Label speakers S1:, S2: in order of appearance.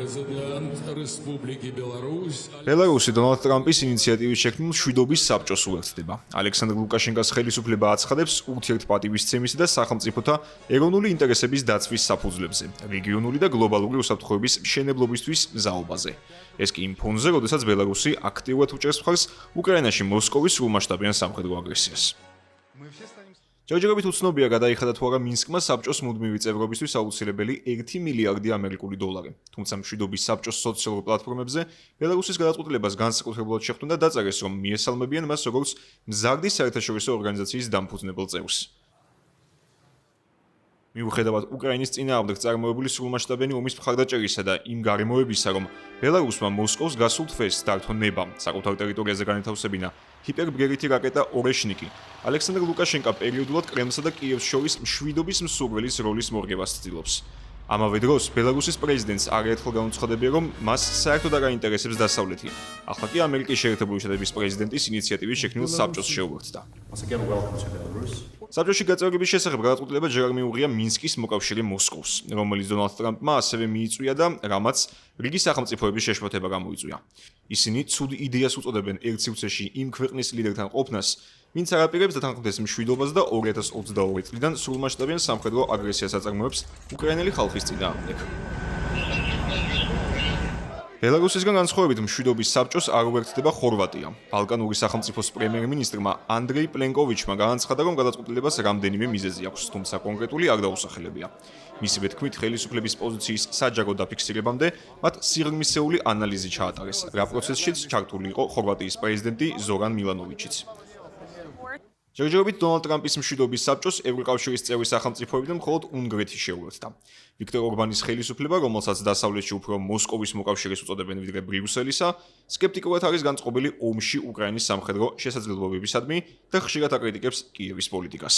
S1: Президент Республики Беларусь
S2: ბელარუსი დონალდ ტრამპის ინიციატივით შექმნილ მშვიდობის საბჭოს უერთდება. ალექსანდრ ლუკაშენკოს ხელისუფლება აცხადებს ურთიერთპატივისცემისა და სახელმწიფოთა ეროვნული ინტერესების დაცვის საფუძვლებზე, რეგიონული და გლობალური უსაფრთხოების მშენებლობისთვის მზაობაზე. ეს კი იმ ფონზე, როდესაც ბელარუსი აქტიურად უჭერს მხარს უკრაინაში მოსკოვის სრულმასშტაბიან სამხედრო აგრესიას. ჯერჯერობით უცნობია გადაიხადა თუ არა მინსკმა საბჭოს მუდმივი წევრობისთვის აუცილებელი 1 მილიარდი ამერიკული დოლარი. თუმცა მშვიდობის საბჭოს სოციალურ პლატფორმებზე ბელარუსის გადაწყვეტილებას განსაკუთრებულად შეხვდა და დაწერეს, რომ მიესალმებიან მას როგორც მზარდი საერთაშორისო ორგანიზაციის დამფუძნებელ წევრს. მიუხედავად უკრაინის წინააღმდეგ წარმოებული სრულმასშტაბიანი ომის მხარდაჭერისა და იმ გარემოებისა, რომ ბელარუსმა მოსკოვს გასულ თვეს დართო ნება საკუთარ ტერიტორიაზე განეთავსებინა ჰიპერბგერითი რაკეტა ორეშნიკი, ალექსანდრ ლუკაშენკა პერიოდულად კრემლსა და კიევს შორის მშვიდობის მსურველის როლის მორგებას ცდილობს. ამავე დროს ბელარუსის პრეზიდენტს არაერთხელ გამოცხადებია, რომ მას საერთოდ არ აინტერესებს დასავლეთი. ახლა კი ამერიკის შეერთებული შტატების პრეზიდენტის ინიციატივით შექმნილ საბჭოს შეუერთდა. საბჭოში გაწევრების შესახებ გადაწყვეტილება ჯერ არ მიუღია მინსკის მოკავშირე მოსკოვს, რომელიც დონალდ ტრამპმა ასევე მიიწვია და რამაც რიგი სახელმწიფოების შეშფოთება გამოიწვია. ისინი ცუდ იდეას უწოდებენ ერთ სივრცეში იმ ქვეყნის ლიდერთან ყოფნას, ვინც არ აპირებს დათანხმდეს მშვიდობას და 2022 წლიდან სრულმასშტაბიან სამხედრო აგრესიას აწარმოებს უკრაინელი ხალხის წინააღმდეგ. ბელარუსისგან განსხვავებით მშვიდობის საბჭოს არ უერთდება ხორვატია. ბალკანური სახელმწიფოს პრემიერ-მინისტრმა ანდრეი პლენკოვიჩმა განაცხადა, რომ გადაწყვეტილებას რამდენიმე მიზეზი აქვს, თუმცა კონკრეტული არ დაუსახელებია. მისივე თქმით, ხელისუფლების პოზიციის საჯარო დაფიქსირებამდე მათ სიღრმისეული ანალიზი ჩაატარეს, რა პროცესშიც ჩართული იყო ხორვატიის პრეზიდენტი ზორან მილანოვიჩიც. ჯერჯერობით დონალდ ტრამპის მშვიდობის საბჭოს ევროკავშირის წევრი სახელმწიფოებიდან მხოლოდ უნგრეთი შეუერთდა. ვიქტორ ორბანის ხელისუფლება, რომელსაც დასავლეთში უფრო მოსკოვის მოკავშირეს უწოდებენ ვიდრე ბრიუსელისა, სკეპტიკურად არის განწყობილი ომში უკრაინის სამხედრო შესაძლებლობებისადმი და ხშირად აკრიტიკებს კიევის პოლიტიკას.